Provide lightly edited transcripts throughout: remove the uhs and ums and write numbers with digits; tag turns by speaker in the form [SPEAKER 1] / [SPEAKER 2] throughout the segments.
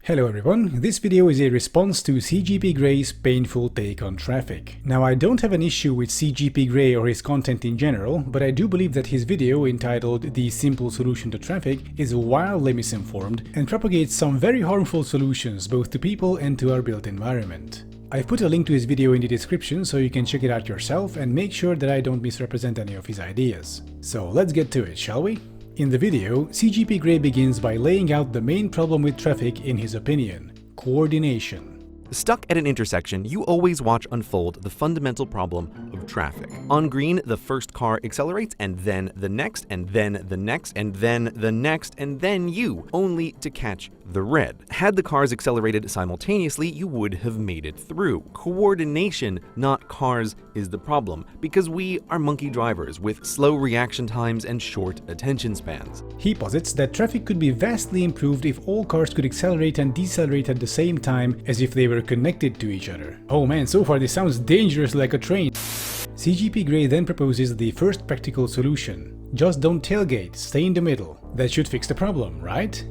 [SPEAKER 1] Hello everyone, this video is a response to CGP Grey's painful take on traffic. Now I don't have an issue with CGP Grey or his content in general, but I do believe that his video entitled The Simple Solution to Traffic is wildly misinformed and propagates some very harmful solutions both to people and to our built environment. I've put a link to his video in the description so you can check it out yourself and make sure that I don't misrepresent any of his ideas. So let's get to it, shall we? In the video, CGP Grey begins by laying out the main problem with traffic in his opinion: coordination.
[SPEAKER 2] Stuck at an intersection, you always watch unfold the fundamental problem of traffic. On green, the first car accelerates, and then the next, and then the next, and then the next, and then you, only to catch the red. Had the cars accelerated simultaneously, you would have made it through. Coordination, not cars, is the problem, because we are monkey drivers with slow reaction times and short attention spans.
[SPEAKER 1] He posits that traffic could be vastly improved if all cars could accelerate and decelerate at the same time as if they were connected to each other. Oh man, so far this sounds dangerous like a train. CGP Grey then proposes the first practical solution. Just don't tailgate, stay in the middle. That should fix the problem, right?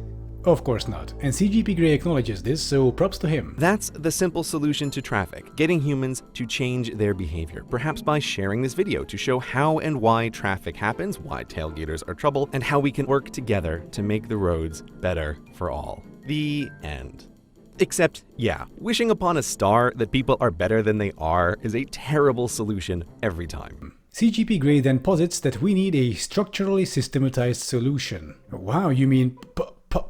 [SPEAKER 1] Of course not, and CGP Grey acknowledges this, so props to him.
[SPEAKER 2] That's the simple solution to traffic, getting humans to change their behavior, perhaps by sharing this video to show how and why traffic happens, why tailgaters are trouble, and how we can work together to make the roads better for all. The end. Except, yeah, wishing upon a star that people are better than they are is a terrible solution every time.
[SPEAKER 1] CGP Grey then posits that we need a structurally systematized solution. Wow, you mean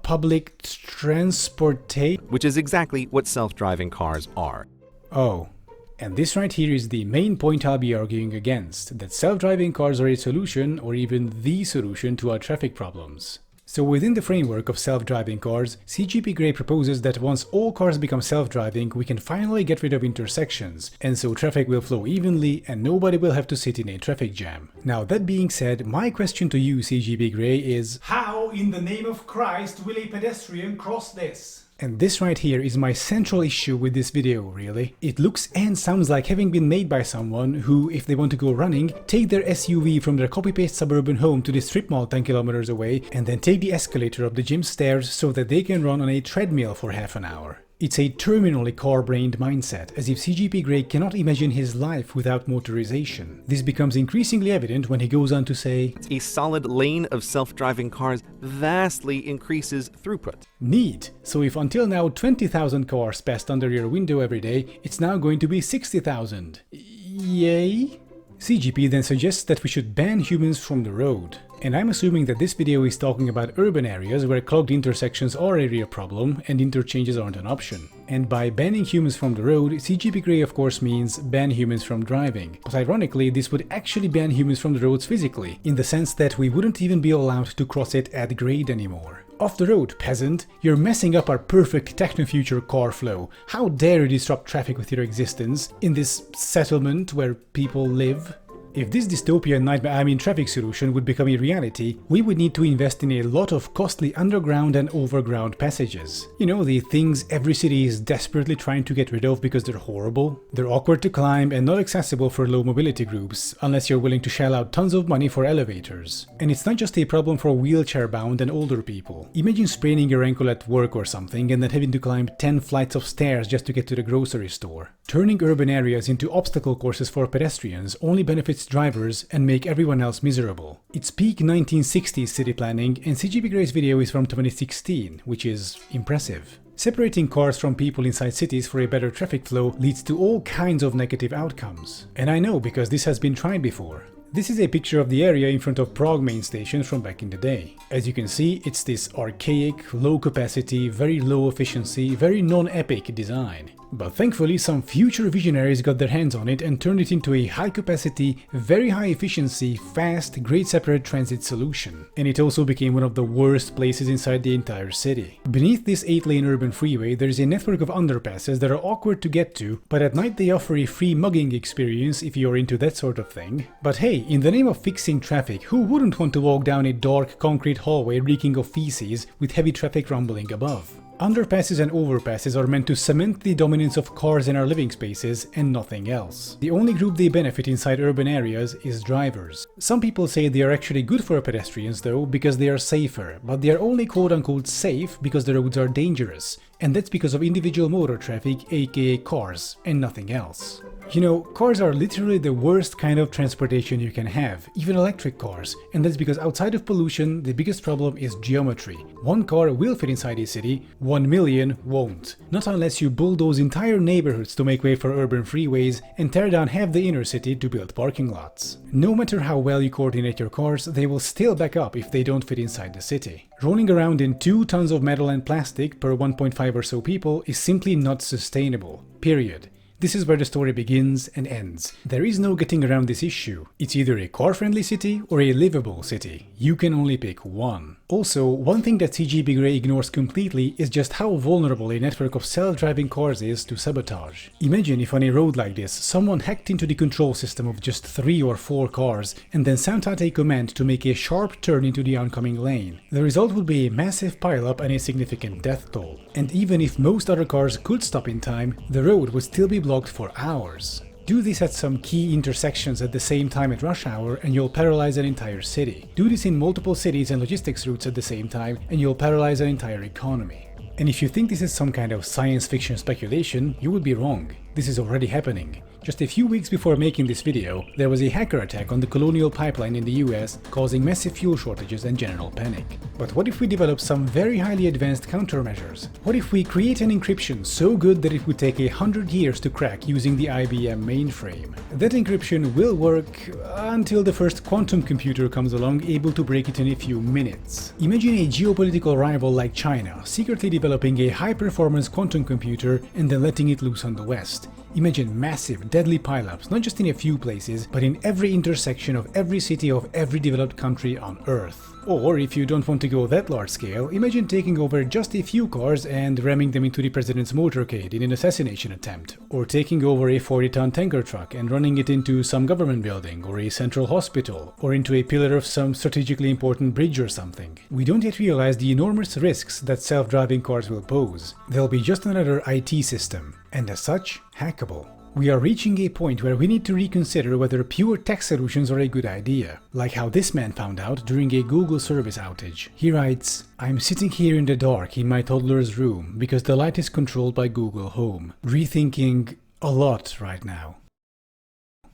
[SPEAKER 1] public transportation?
[SPEAKER 2] Which is exactly what self-driving cars are.
[SPEAKER 1] Oh, and this right here is the main point I'll be arguing against, that self-driving cars are a solution or even the solution to our traffic problems. So within the framework of self-driving cars, CGP Grey proposes that once all cars become self-driving, we can finally get rid of intersections, and so traffic will flow evenly and nobody will have to sit in a traffic jam. Now that being said, my question to you, CGP Grey, is: how in the name of Christ will a pedestrian cross this? And this right here is my central issue with this video, really. It looks and sounds like having been made by someone who, if they want to go running, take their SUV from their copy-paste suburban home to the strip mall 10 kilometers away and then take the escalator up the gym stairs so that they can run on a treadmill for half an hour. It's a terminally car-brained mindset, as if CGP Grey cannot imagine his life without motorization. This becomes increasingly evident when he goes on to say,
[SPEAKER 2] a solid lane of self-driving cars vastly increases throughput.
[SPEAKER 1] Neat! So if until now 20,000 cars passed under your window every day, it's now going to be 60,000. Yay? CGP then suggests that we should ban humans from the road. And I'm assuming that this video is talking about urban areas where clogged intersections are a real problem and interchanges aren't an option. And by banning humans from the road, CGP Grey of course means ban humans from driving. But ironically, this would actually ban humans from the roads physically, in the sense that we wouldn't even be allowed to cross it at grade anymore. Off the road, peasant! You're messing up our perfect techno-future car flow. How dare you disrupt traffic with your existence in this settlement where people live? If this dystopian nightmare, traffic solution would become a reality, we would need to invest in a lot of costly underground and overground passages. You know, the things every city is desperately trying to get rid of because they're horrible. They're awkward to climb and not accessible for low mobility groups, unless you're willing to shell out tons of money for elevators. And it's not just a problem for wheelchair-bound and older people. Imagine spraining your ankle at work or something and then having to climb 10 flights of stairs just to get to the grocery store. Turning urban areas into obstacle courses for pedestrians only benefits drivers and make everyone else miserable. It's peak 1960s city planning, and CGP Grey's video is from 2016, which is impressive. Separating cars from people inside cities for a better traffic flow leads to all kinds of negative outcomes. And I know, because this has been tried before. This is a picture of the area in front of Prague main station from back in the day. As you can see, it's this archaic, low capacity, very low efficiency, very non-epic design. But thankfully some future visionaries got their hands on it and turned it into a high capacity, very high efficiency, fast, grade separate transit solution. And it also became one of the worst places inside the entire city. Beneath this 8-lane urban freeway there is a network of underpasses that are awkward to get to, but at night they offer a free mugging experience if you're into that sort of thing. But hey, in the name of fixing traffic, who wouldn't want to walk down a dark concrete hallway reeking of feces with heavy traffic rumbling above? Underpasses and overpasses are meant to cement the dominance of cars in our living spaces and nothing else. The only group they benefit inside urban areas is drivers. Some people say they are actually good for pedestrians though, because they are safer, but they are only quote-unquote safe because the roads are dangerous. And that's because of individual motor traffic, aka cars, and nothing else. You know, cars are literally the worst kind of transportation you can have, even electric cars, and that's because outside of pollution, the biggest problem is geometry. One car will fit inside a city, 1 million won't. Not unless you bulldoze entire neighborhoods to make way for urban freeways and tear down half the inner city to build parking lots. No matter how well you coordinate your cars, they will still back up if they don't fit inside the city. Rolling around in 2 tons of metal and plastic per 1.5 or so people is simply not sustainable. Period. This is where the story begins and ends. There is no getting around this issue. It's either a car-friendly city or a livable city. You can only pick one. Also, one thing that CGP Grey ignores completely is just how vulnerable a network of self-driving cars is to sabotage. Imagine if on a road like this, someone hacked into the control system of just 3 or 4 cars and then sent out a command to make a sharp turn into the oncoming lane. The result would be a massive pileup and a significant death toll. And even if most other cars could stop in time, the road would still be blocked for hours. Do this at some key intersections at the same time at rush hour and you'll paralyze an entire city. Do this in multiple cities and logistics routes at the same time and you'll paralyze an entire economy. And if you think this is some kind of science fiction speculation, you would be wrong. This is already happening. Just a few weeks before making this video, there was a hacker attack on the Colonial Pipeline in the US, causing massive fuel shortages and general panic. But what if we develop some very highly advanced countermeasures? What if we create an encryption so good that it would take 100 years to crack using the IBM mainframe? That encryption will work until the first quantum computer comes along, able to break it in a few minutes. Imagine a geopolitical rival like China secretly developing a high-performance quantum computer and then letting it loose on the West. Imagine massive, deadly pileups, not just in a few places, but in every intersection of every city of every developed country on Earth. Or, if you don't want to go that large scale, imagine taking over just a few cars and ramming them into the president's motorcade in an assassination attempt. Or taking over a 40-ton tanker truck and running it into some government building, or a central hospital, or into a pillar of some strategically important bridge or something. We don't yet realize the enormous risks that self-driving cars will pose. They'll be just another IT system, and as such, hackable. We are reaching a point where we need to reconsider whether pure tech solutions are a good idea, like how this man found out during a Google service outage. He writes, "I'm sitting here in the dark in my toddler's room because the light is controlled by Google Home. Rethinking a lot right now."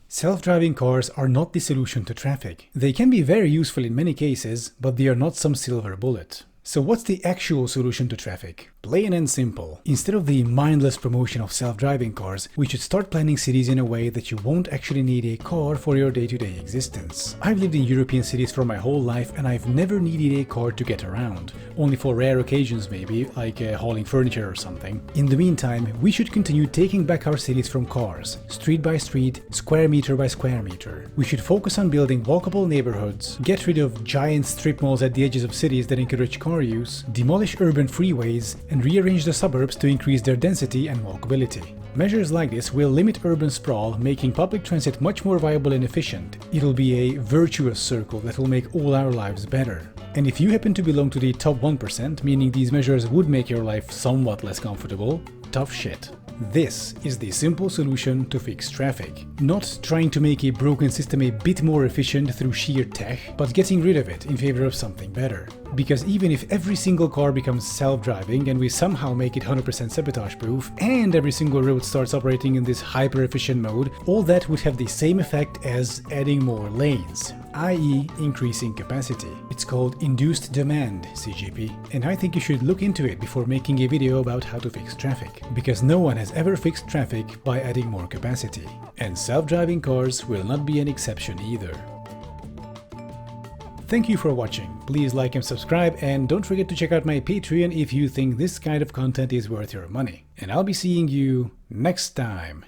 [SPEAKER 1] Self-driving cars are not the solution to traffic. They can be very useful in many cases, but they are not some silver bullet. So what's the actual solution to traffic? Plain and simple. Instead of the mindless promotion of self-driving cars, we should start planning cities in a way that you won't actually need a car for your day-to-day existence. I've lived in European cities for my whole life and I've never needed a car to get around. Only for rare occasions maybe, like hauling furniture or something. In the meantime, we should continue taking back our cities from cars, street by street, square meter by square meter. We should focus on building walkable neighborhoods, get rid of giant strip malls at the edges of cities that encourage car use, demolish urban freeways, and rearrange the suburbs to increase their density and walkability. Measures like this will limit urban sprawl, making public transit much more viable and efficient. It'll be a virtuous circle that will make all our lives better. And if you happen to belong to the top 1%, meaning these measures would make your life somewhat less comfortable, tough shit. This is the simple solution to fix traffic. Not trying to make a broken system a bit more efficient through sheer tech, but getting rid of it in favor of something better. Because even if every single car becomes self-driving and we somehow make it 100% sabotage-proof, and every single road starts operating in this hyper-efficient mode, all that would have the same effect as adding more lanes, i.e. increasing capacity. It's called Induced Demand, CGP, and I think you should look into it before making a video about how to fix traffic, because no one has ever fixed traffic by adding more capacity. And self-driving cars will not be an exception either. Thank you for watching. Please like and subscribe, and don't forget to check out my Patreon if you think this kind of content is worth your money. And I'll be seeing you next time.